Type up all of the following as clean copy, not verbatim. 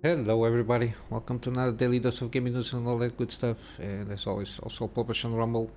Hello everybody, welcome to another daily dose of gaming news and all that good stuff, and as always also published on Rumble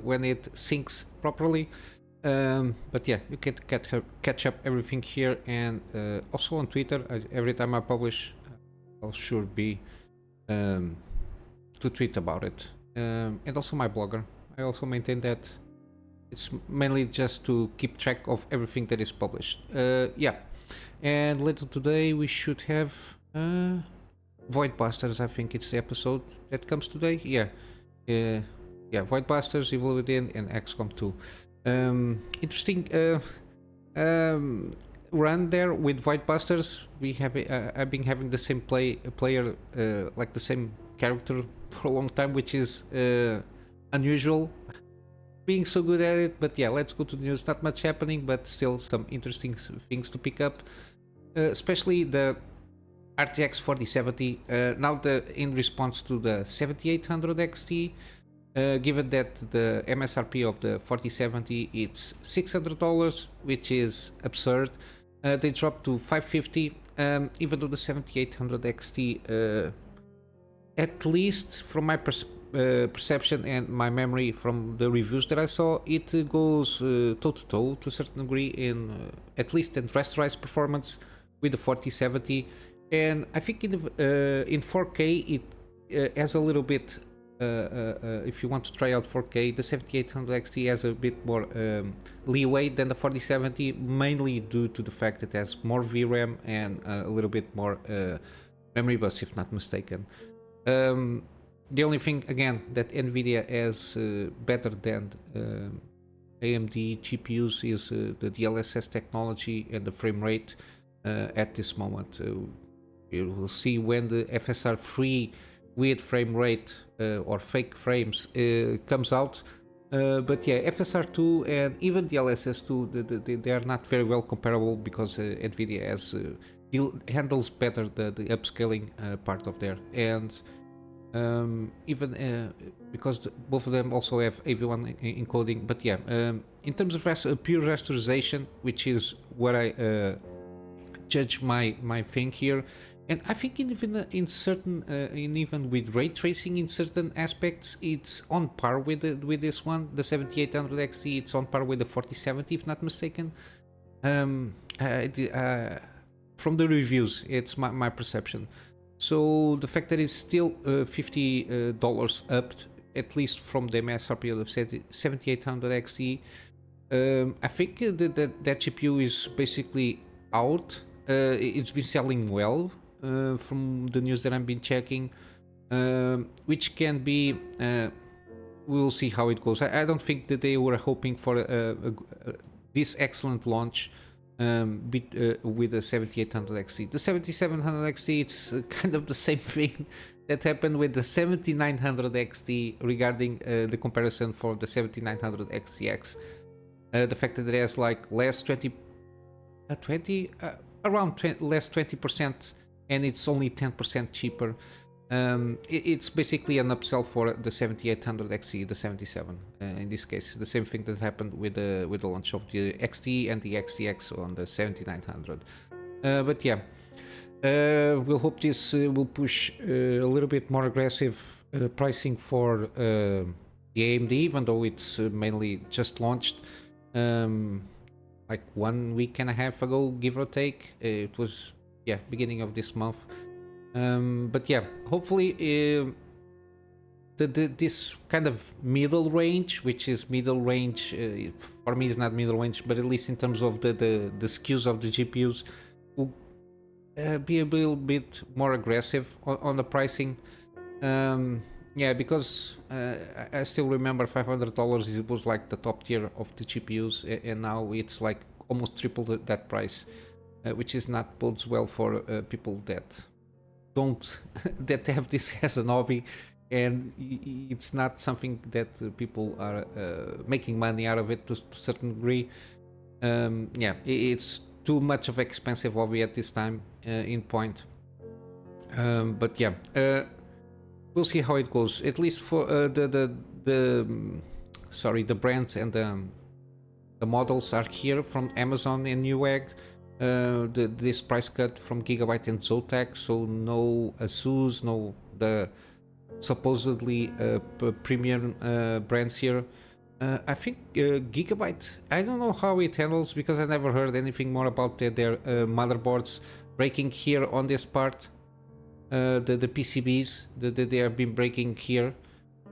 when it syncs properly. But yeah, you can catch up everything here, and also on Twitter. Every time I publish, I'll sure be to tweet about it. And also my blogger, I also maintain that it's mainly just to keep track of everything that is published. Yeah, and later today we should have Void Busters. I think it's the episode that comes today. Yeah, Void Busters, Evil Within, and XCOM 2. Interesting run there with Void Busters. We have I've been having the same player, like the same character for a long time, which is unusual. Being so good at it, but yeah, let's go to the news. Not much happening, but still some interesting things to pick up, especially the RTX 4070. Now, in response to the 7800 XT, given that the MSRP of the 4070 it's $600, which is absurd, they dropped to $550. Even though the 7800 XT, at least from my perception and my memory from the reviews that I saw, it goes toe to toe to a certain degree in at least in rasterized performance with the 4070. And I think in 4K it has a little bit, if you want to try out 4K, the 7800 XT has a bit more leeway than the 4070, mainly due to the fact that it has more VRAM and a little bit more memory bus, if not mistaken. The only thing, again, that NVIDIA has better than AMD GPUs is the DLSS technology and the frame rate at this moment. You will see when the FSR free with frame rate or fake frames comes out. But yeah, FSR2 and even DLSS2, they are not very well comparable because NVIDIA handles better the upscaling part of there. And even because both of them also have AV1 encoding. But yeah, in terms of pure rasterization, which is what I judge my thing here, and I think even in certain, even with ray tracing in certain aspects, it's on par with this one, the 7800 XT. It's on par with the 4070, if not mistaken. From the reviews, it's my perception. So the fact that it's still $50 up, at least from the MSRP of 7800 XT, I think that GPU is basically out. It's been selling well from the news that I've been checking, which can be, we'll see how it goes. I don't think that they were hoping for this excellent launch with the 7800 XT. The 7700 XT, it's kind of the same thing that happened with the 7900 XT regarding the comparison for the 7900 XTX. The fact that it has like less less 20%, and it's only 10% cheaper. It's basically an upsell for the 7800 XT, the 77. In this case, the same thing that happened with the launch of the XT and the XTX on the 7900. But yeah, we'll hope this will push a little bit more aggressive pricing for the AMD, even though it's mainly just launched like 1 week and a half ago, give or take. It was, yeah, beginning of this month. But yeah, hopefully this kind of middle range, which is middle range, for me is not middle range, but at least in terms of the SKUs of the GPUs, will be a little bit more aggressive on the pricing. Yeah, because I still remember $500 it was like the top tier of the GPUs, and now it's like almost triple that price, which is not bodes well for people that don't that have this as an hobby, and it's not something that people are making money out of it to a certain degree. Yeah, it's too much of an expensive hobby at this time in point. But yeah, we'll see how it goes. At least for the brands and the models are here from Amazon and Newegg. this price cut from Gigabyte and Zotac, so no Asus, no the supposedly premium brands here. I think Gigabyte, I don't know how it handles because I never heard anything more about their motherboards breaking here on this part. The PCBs that they have been breaking here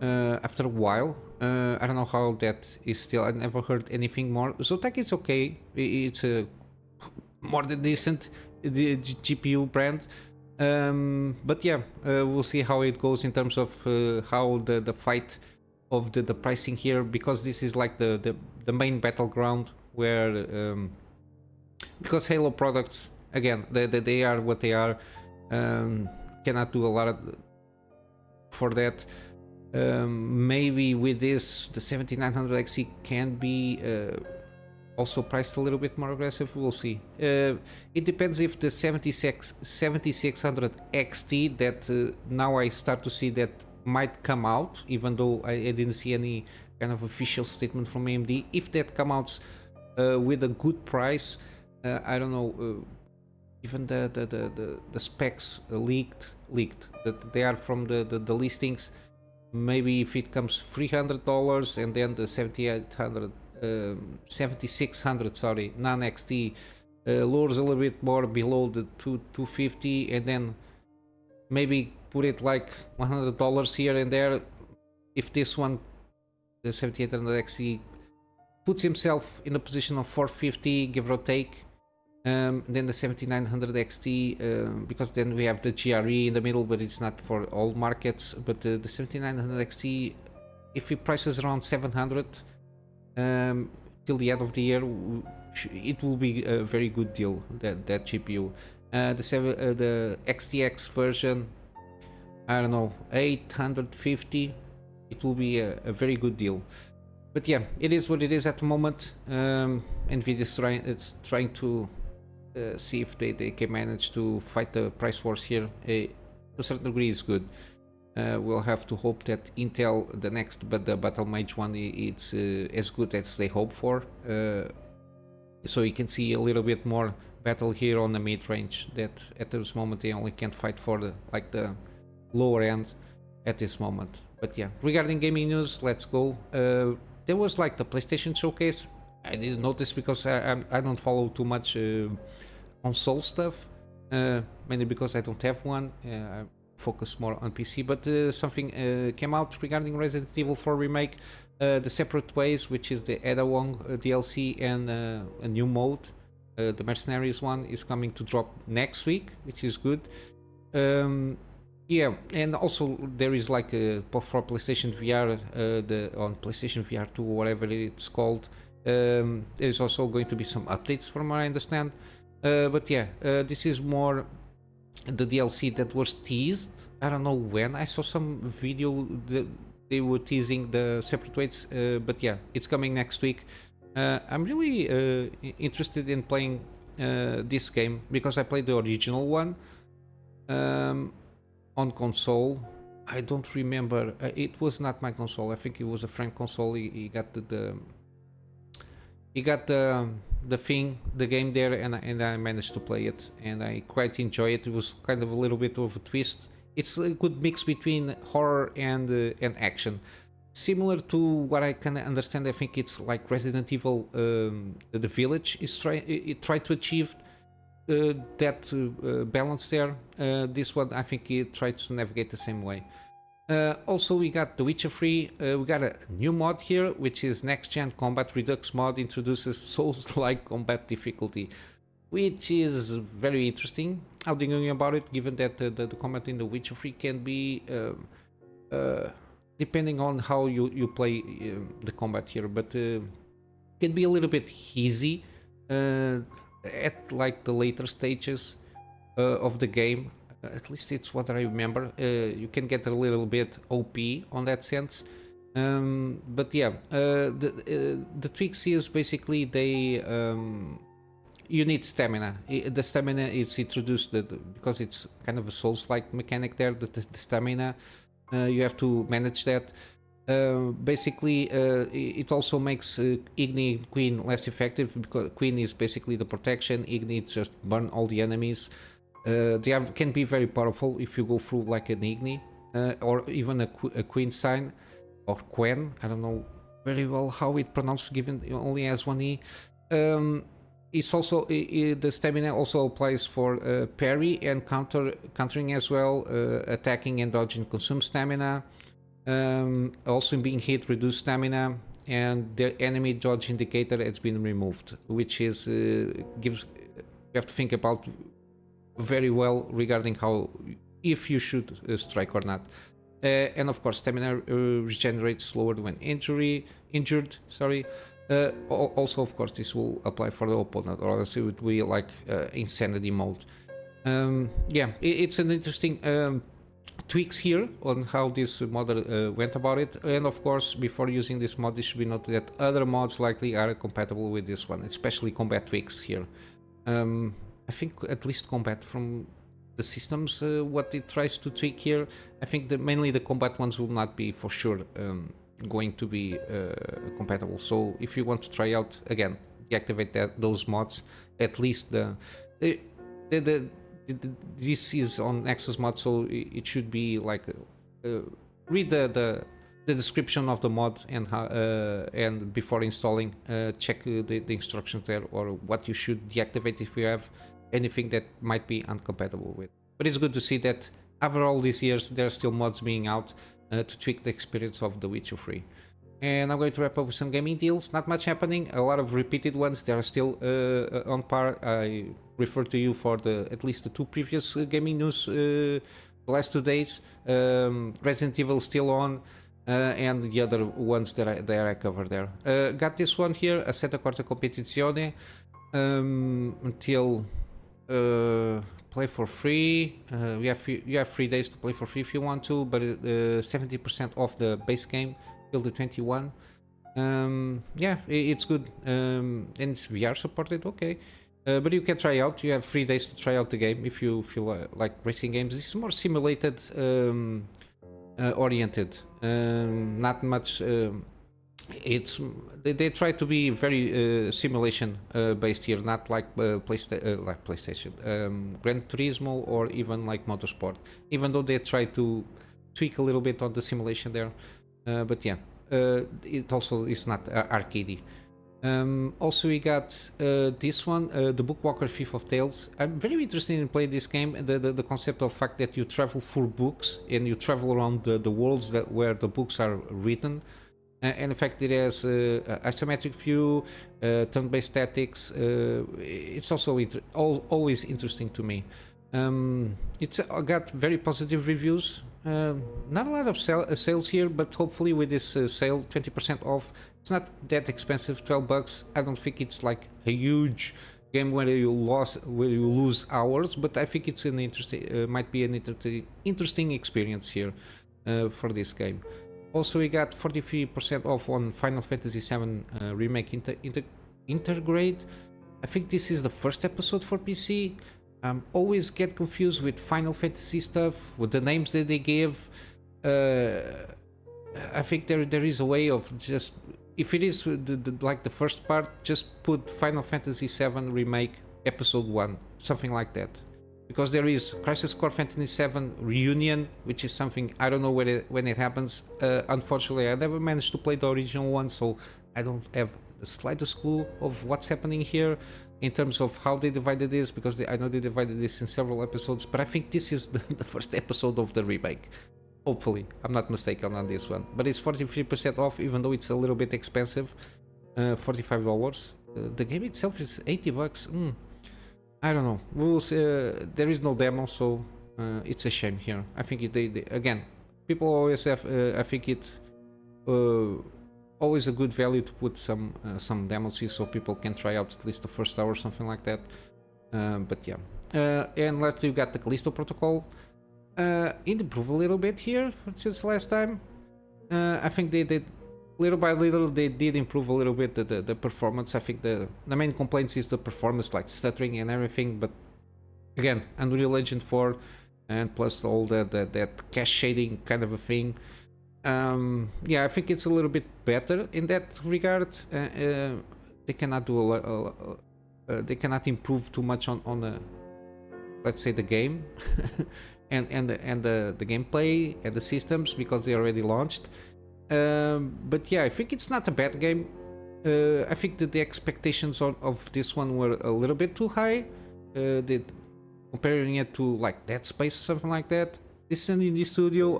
after a while. I don't know how that is still. I never heard anything more. Zotac is okay. It's a more than decent GPU brand. But yeah, we'll see how it goes in terms of how the fight of the pricing here, because this is like the main battleground where because Halo products, again, they are what they are, cannot do a lot for that. Maybe with this the 7900 XE can be also priced a little bit more aggressive. We'll see. It depends if the 7600 XT that now I start to see that might come out, even though I didn't see any kind of official statement from AMD. If that comes out with a good price, I don't know. Even the specs leaked that they are from the listings. Maybe if it comes $300 and then the 7600 sorry, non-XT lowers a little bit more below the 250, and then maybe put it like $100 here and there. If this one, the 7800 XT, puts himself in a position of 450 give or take, then the 7900 XT, because then we have the GRE in the middle, but it's not for all markets. But the 7900 XT, if it prices around 700 till the end of the year, it will be a very good deal, that GPU. The XTX version, I don't know, 850, it will be a very good deal. But yeah, it is what it is at the moment. Nvidia is trying to see if they can manage to fight the price wars here. To a certain degree is good. We'll have to hope that Intel, the next, but the Battle Mage one, it's as good as they hope for. So you can see a little bit more battle here on the mid-range, that at this moment they only can't fight for the lower end at this moment. But yeah, regarding gaming news, let's go. There was like the PlayStation showcase. I didn't notice because I don't follow too much console stuff, mainly because I don't have one. I focus more on PC, but something came out regarding Resident Evil 4 Remake, the Separate Ways, which is the Wong DLC, and a new mode, the Mercenaries one, is coming to drop next week, which is good. Yeah, and also there is like for PlayStation VR, on PlayStation VR 2 or whatever it's called, there is also going to be some updates from what I understand. But yeah, this is more the DLC that was teased. I don't know when. I saw some video that they were teasing the Separate Ways, but yeah, it's coming next week. I'm really interested in playing this game because I played the original one on console. I don't remember. It was not my console. I think it was a friend console. He got the thing, the game there, and I managed to play it, and I quite enjoy it. It was kind of a little bit of a twist. It's a good mix between horror and action, similar to what I can understand. I think it's like Resident Evil, the Village is tried to achieve that balance there. This one, I think it tries to navigate the same way. Also, we got The Witcher 3. We got a new mod here, which is Next Gen Combat Redux mod, introduces Souls-like combat difficulty, which is very interesting. How do you know about it, given that the combat in The Witcher 3 can be, depending on how you play the combat here, but can be a little bit easy at like the later stages of the game. At least it's what I remember. You can get a little bit OP on that sense. But yeah, the tricks is basically you need stamina. The stamina is introduced because it's kind of a Souls-like mechanic there. The stamina, you have to manage that. Basically, it also makes Igni Queen less effective because Queen is basically the protection. Igni just burn all the enemies. Can be very powerful if you go through like an Igni or even a Queen sign or Quen. I don't know very well how it pronounced given it only has one E. It's also the stamina also applies for parry and countering as well. Attacking and dodging consumes stamina. Also being hit reduce stamina, and the enemy dodge indicator has been removed, which is gives you have to think about very well regarding how if you should strike or not. And of course, stamina regenerates slower when injured. Sorry. Also, of course, this will apply for the opponent, or else it would be like insanity mode. Yeah, it's an interesting tweaks here on how this modder went about it. And of course, before using this mod, it should be noted that other mods likely are compatible with this one, especially combat tweaks here. I think at least combat from the systems, what it tries to tweak here. I think mainly the combat ones will not be for sure going to be compatible. So if you want to try out again, deactivate those mods. At least this is on Nexus mod, so it should be like read the description of the mod and how, and before installing, check the instructions there, or what you should deactivate if you have anything that might be incompatible with. But it's good to see that after all these years, there are still mods being out to tweak the experience of The Witcher 3. And I'm going to wrap up with some gaming deals. Not much happening, a lot of repeated ones. They are still on par. I refer to you for at least the two previous gaming news the last 2 days. Resident Evil still on, and the other ones that I covered there. Got this one here, Assetto Corsa Competizione, until play for free. You have 3 days to play for free if you want to, but 70% off the base game till the 21. Yeah, it's good, and it's VR supported. Okay, but you can try out. You have 3 days to try out the game if you feel like racing games. It's more simulated oriented, not much. They try to be very simulation based here, not like PlayStation, Gran Turismo, or even like Motorsport. Even though they try to tweak a little bit on the simulation there, but yeah, it also is not arcadey. Also, we got this one, the Bookwalker Thief of Tales. I'm very interested in playing this game. The concept of fact that you travel through books and you travel around the worlds where the books are written. And in fact, it has isometric view, turn-based tactics. It's also always interesting to me. It's got very positive reviews. Not a lot of sales here, but hopefully with this sale, 20% off. It's not that expensive, $12. I don't think it's like a huge game where you lose hours, but I think it's an interesting, might be an interesting experience here for this game. Also, we got 43% off on Final Fantasy VII Remake Intergrade. I think this is the first episode for PC. Always get confused with Final Fantasy stuff, with the names that they give. I think there is a way of just, if it is like the first part, just put Final Fantasy VII Remake Episode 1, something like that. Because there is Crisis Core Fantasy VII Reunion, which is something I don't know when it happens. Unfortunately, I never managed to play the original one, so I don't have the slightest clue of what's happening here in terms of how they divided this, because I know they divided this in several episodes, but I think this is the first episode of the remake. Hopefully, I'm not mistaken on this one. But it's 43% off, even though it's a little bit expensive, $45. The game itself is $80. I don't know. We'll see. There is no demo, so it's a shame here. I think they again, people always have. I think it always a good value to put some demos here, so people can try out at least the first hour or something like that. But yeah, and let's you got the Callisto Protocol. It improved a little bit here since last time. I think they did. Little by little, they did improve a little bit the performance. I think the main complaints is the performance, like stuttering and everything. But again, Unreal Engine 4 and plus all that cache shading kind of a thing. Yeah, I think it's a little bit better in that regard. They cannot do they cannot improve too much on the, let's say, the game and the gameplay and the systems because they already launched. But yeah, I think it's not a bad game. I think that the expectations of this one were a little bit too high. Comparing it to like Dead Space or something like that. This is an indie studio,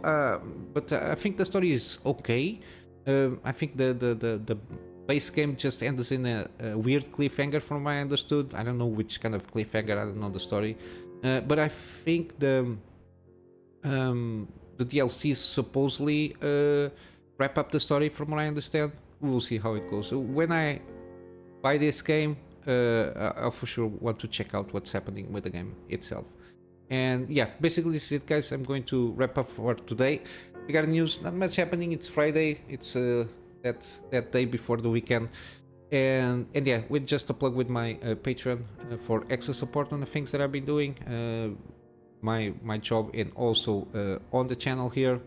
but I think the story is okay. I think the base game just ends in a weird cliffhanger from what I understood. I don't know which kind of cliffhanger, I don't know the story. But I think the DLCs supposedly wrap up the story from what I understand. We will see how it goes. So when I buy this game, I'll for sure want to check out what's happening with the game itself. And yeah, basically this is it, guys. I'm going to wrap up for today. Regarding news, not much happening. It's Friday. It's that day before the weekend. And yeah, with just a plug with my Patreon for extra support on the things that I've been doing, my job, and also on the channel here.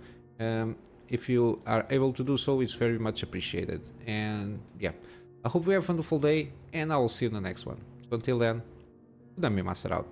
If you are able to do so, it's very much appreciated. And yeah, I hope you have a wonderful day, and I will see you in the next one. So until then, Kunamy Master out.